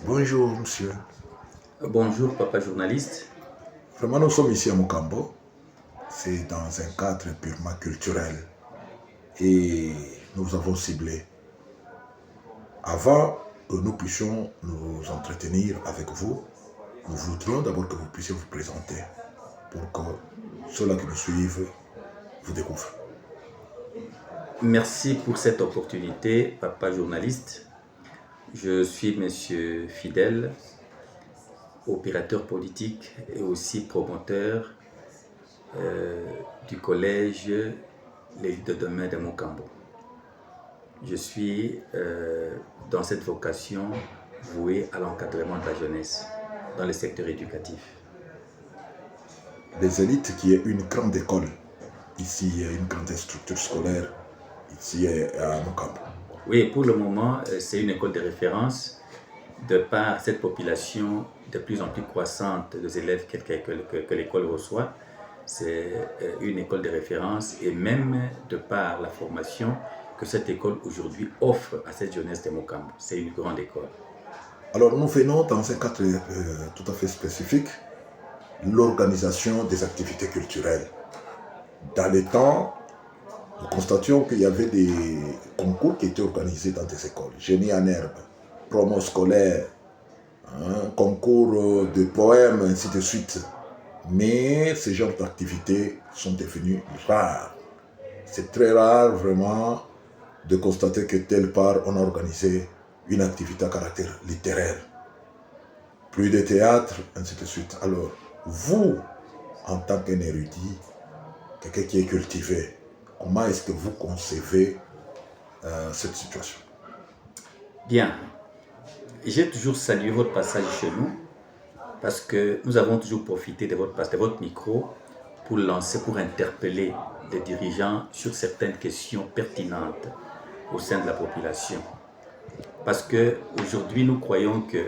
Bonjour, monsieur. Bonjour, papa journaliste. Vraiment, nous sommes ici à Mokambo. C'est dans un cadre purement culturel. Et nous avons ciblé. Avant que nous puissions nous entretenir avec vous, nous voudrions d'abord que vous puissiez vous présenter pour que ceux-là qui nous suivent vous découvrent. Merci pour cette opportunité, papa journaliste. Je suis monsieur Fidèle, opérateur politique et aussi promoteur du collège Les de demain de Mokambo. Je suis dans cette vocation vouée à l'encadrement de la jeunesse dans le secteur éducatif. Les élites qui est une grande école, ici il y a une grande structure scolaire, ici à Mokambo. Oui, pour le moment, c'est une école de référence de par cette population de plus en plus croissante des élèves que l'école reçoit. C'est une école de référence et même de par la formation que cette école aujourd'hui offre à cette jeunesse de Mokambo. C'est une grande école. Alors nous venons dans un cadre tout à fait spécifique, l'organisation des activités culturelles. Dans les temps, nous constations qu'il y avait des concours qui étaient organisés dans des écoles. Génie en herbe, promo scolaire, concours de poèmes, ainsi de suite. Mais ces genres d'activités sont devenues rares. C'est très rare vraiment de constater que telle part on a organisé une activité à caractère littéraire. Plus de théâtre, ainsi de suite. Alors, vous, en tant qu'un érudit, quelqu'un qui est cultivé, comment est-ce que vous concevez cette situation? Bien, j'ai toujours salué votre passage chez nous parce que nous avons toujours profité de votre micro pour lancer, pour interpeller les dirigeants sur certaines questions pertinentes au sein de la population. Parce qu'aujourd'hui, nous croyons que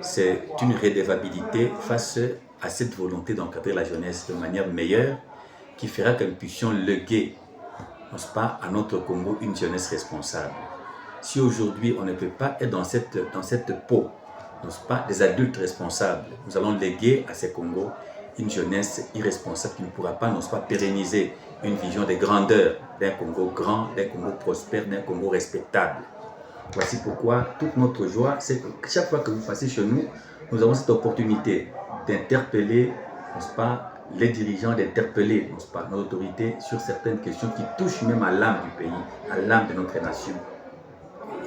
c'est une redevabilité face à cette volonté d'encadrer la jeunesse de manière meilleure qui fera que nous puissions léguer, n'est-ce pas, à notre Congo une jeunesse responsable. Si aujourd'hui on ne peut pas être dans cette peau, n'est-ce pas, des adultes responsables, nous allons léguer à ces Congos une jeunesse irresponsable qui ne pourra pas, n'est-ce pas, pérenniser une vision de grandeur d'un Congo grand, d'un Congo prospère, d'un Congo respectable. Voici pourquoi toute notre joie, c'est que chaque fois que vous passez chez nous, nous avons cette opportunité d'interpeller, n'est-ce pas, les dirigeants, d'interpeller, n'est-ce pas, nos autorités sur certaines questions qui touchent même à l'âme du pays, à l'âme de notre nation.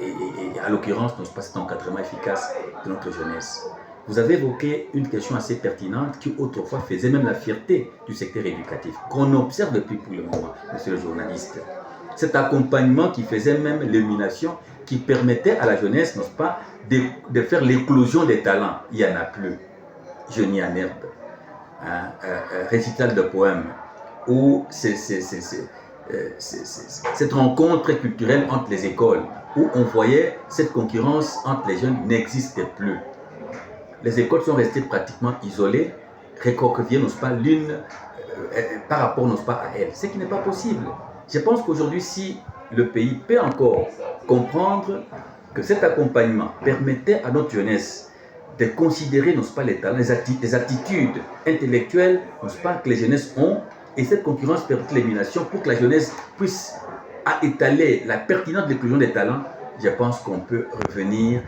Et à l'occurrence, n'est-ce pas, cet encadrement efficace de notre jeunesse. Vous avez évoqué une question assez pertinente qui autrefois faisait même la fierté du secteur éducatif, qu'on observe depuis pour le moment, monsieur le journaliste. Cet accompagnement qui faisait même l'élimination, qui permettait à la jeunesse, n'est-ce pas, de faire l'éclosion des talents. Il n'y en a plus. Génie en herbe, récital de poèmes, ou cette rencontre culturelle entre les écoles, où on voyait cette concurrence entre les jeunes n'existait plus. Les écoles sont restées pratiquement isolées, recroquevillées, n'est-ce pas, l'une par rapport, n'est-ce pas, à elles. Ce qui n'est pas possible. Je pense qu'aujourd'hui, si le pays peut encore comprendre que cet accompagnement permettait à notre jeunesse de considérer, n'est-ce pas, les talents, les attitudes intellectuelles, n'est-ce pas, que les jeunesses ont, et cette concurrence permet l'élimination pour que la jeunesse puisse étaler la pertinence de l'éclosion des talents, je pense qu'on peut revenir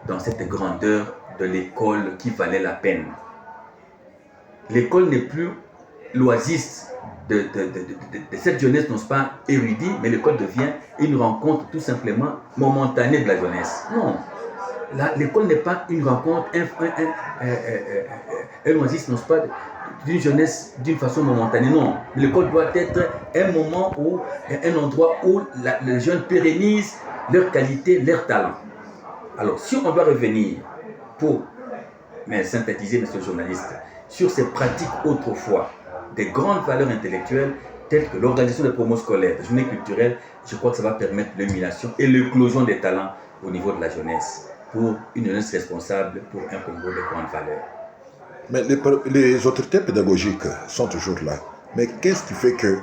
dans cette grandeur de l'école qui valait la peine. L'école n'est plus l'oasis de cette jeunesse, n'est-ce pas, érudite, mais l'école devient une rencontre tout simplement momentanée de la jeunesse. Non, l'école n'est pas une rencontre, un oasis, n'est-ce pas, d'une jeunesse d'une façon momentanée. Non, l'école doit être un moment où, un endroit où les jeunes pérennisent leur qualité, leur talent. Alors, si on doit revenir pour synthétiser, monsieur le journaliste, sur ces pratiques autrefois, des grandes valeurs intellectuelles telles que l'organisation des promos scolaires, des journées culturelles, je crois que ça va permettre l'émulation et l'éclosion des talents au niveau de la jeunesse, pour une jeunesse responsable, pour un Congo de grande valeur. Mais les autorités pédagogiques sont toujours là. Mais qu'est-ce qui fait que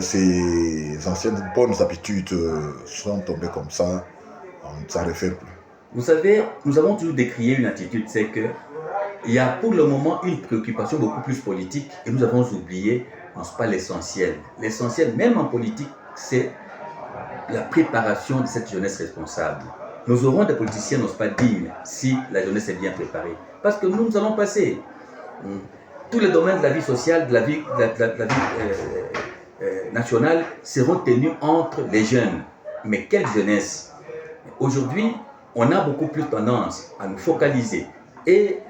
ces anciennes bonnes habitudes sont tombées comme ça, on ne s'en réfère plus? Vous savez, nous avons toujours décrié une attitude, c'est que il y a pour le moment une préoccupation beaucoup plus politique et nous avons oublié, n'est-ce pas, l'essentiel. L'essentiel, même en politique, c'est la préparation de cette jeunesse responsable. Nous aurons des politiciens, n'est-ce pas, dignes si la jeunesse est bien préparée. Parce que nous allons passer. Tous les domaines de la vie sociale, de la vie, nationale seront tenus entre les jeunes. Mais quelle jeunesse! Aujourd'hui, on a beaucoup plus tendance à nous focaliser et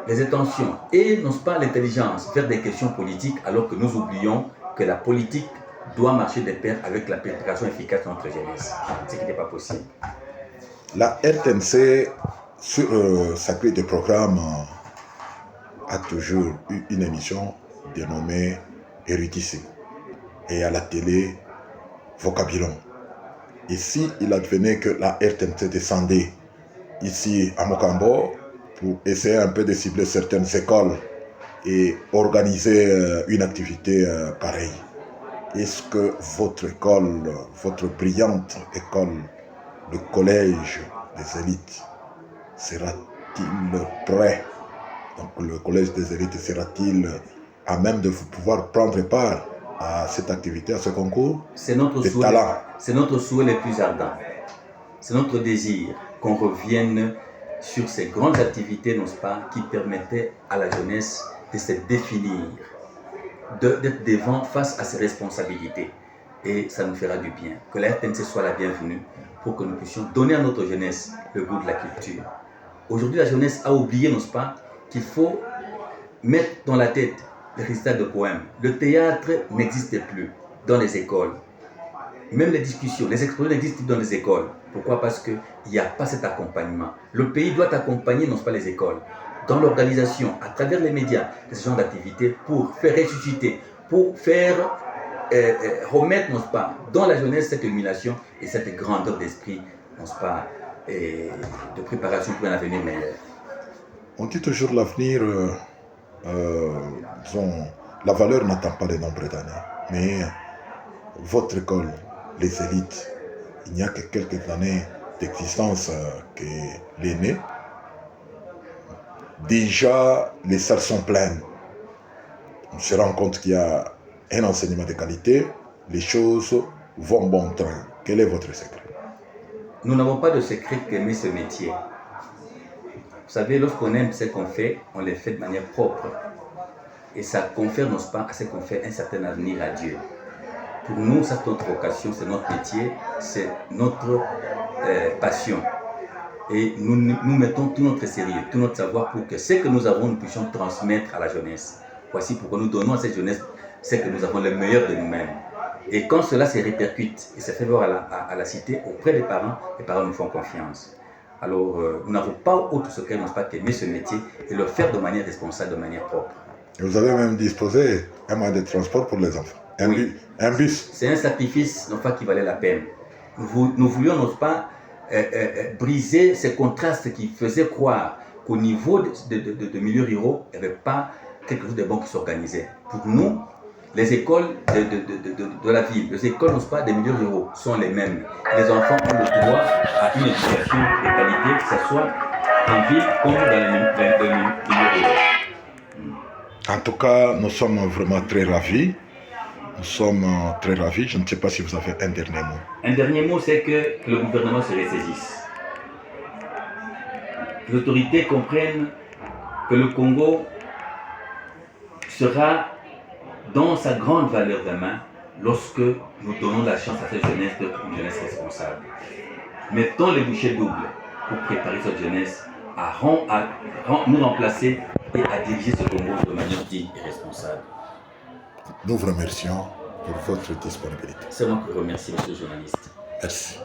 les intentions et, n'est-ce pas, l'intelligence vers des questions politiques alors que nous oublions que la politique doit marcher de pair avec la préparation efficace de notre jeunesse. Ce qui n'est pas possible. La RTNC, sur sa grille de programme, a toujours eu une émission dénommée Érudicé. Et à la télé, Vocabulon. Ici, il advenait que la RTNC descendait ici à Mokambo pour essayer un peu de cibler certaines écoles et organiser une activité pareille. Est-ce que votre école, votre brillante école, le collège des élites, sera-t-il prêt? Donc le collège des élites sera-t-il à même de vous pouvoir prendre part à cette activité, à ce concours? C'est notre souhait le plus ardent. C'est notre désir qu'on revienne sur ces grandes activités, n'est-ce pas, qui permettaient à la jeunesse de se définir, d'être devant face à ses responsabilités. Et ça nous fera du bien. Que la RTNC soit la bienvenue pour que nous puissions donner à notre jeunesse le goût de la culture. Aujourd'hui, la jeunesse a oublié, n'est-ce pas, qu'il faut mettre dans la tête les récitals de poèmes. Le théâtre n'existe plus dans les écoles. Même les discussions, les exposés n'existent plus dans les écoles. Pourquoi? Parce qu'il n'y a pas cet accompagnement. Le pays doit accompagner, non pas les écoles, dans l'organisation, à travers les médias, de ce genre d'activités pour faire ressusciter, pour faire remettre, non pas, dans la jeunesse cette illumination et cette grandeur d'esprit, non pas, de préparation pour un avenir meilleur. On dit toujours l'avenir, disons, la valeur n'attend pas le nombre d'années, mais votre école, les élites, il n'y a que quelques années d'existence qu'elle est née. Déjà, les salles sont pleines. On se rend compte qu'il y a un enseignement de qualité, les choses vont bon train. Quel est votre secret? Nous n'avons pas de secret qu'aimer ce métier. Vous savez, lorsqu'on aime ce qu'on fait, on le fait de manière propre. Et ça confère, n'est-ce pas, à ce qu'on fait un certain avenir à Dieu. Pour nous, c'est notre vocation, c'est notre métier, c'est notre passion. Et nous mettons tout notre sérieux, tout notre savoir pour que ce que nous avons, nous puissions transmettre à la jeunesse. Voici pourquoi nous donnons à cette jeunesse ce que nous avons le meilleur de nous-mêmes. Et quand cela se répercute et se fait voir à la cité, auprès des parents, les parents nous font confiance. Alors, nous n'avons pas autre secret, n'est-ce pas, qu'aimer ce métier et le faire de manière responsable, de manière propre. Et vous avez même disposé un moyen de transport pour les enfants. Un bus. C'est un sacrifice, non pas, qui valait la peine. Nous voulions, n'est-ce pas, briser ces contrastes qui faisaient croire qu'au niveau de milieux ruraux, il n'y avait pas quelque chose de bon qui s'organisait. Pour nous, les écoles de la ville, les écoles, n'est-ce pas, des milieux ruraux sont les mêmes. Les enfants ont le droit à une éducation de qualité, que ce soit en ville comme dans les milieux ruraux. En tout cas, nous sommes vraiment très ravis. Nous sommes très ravis. Je ne sais pas si vous avez un dernier mot. Un dernier mot, c'est que le gouvernement se ressaisisse. Les autorités comprennent que le Congo sera dans sa grande valeur demain lorsque nous donnons la chance à cette jeunesse d'être une jeunesse responsable. Mettons les bouchées doubles pour préparer cette jeunesse à nous remplacer et à diriger ce Congo de manière digne et responsable. Nous vous remercions pour votre disponibilité. C'est moi qui vous remercie, monsieur le journaliste. Merci.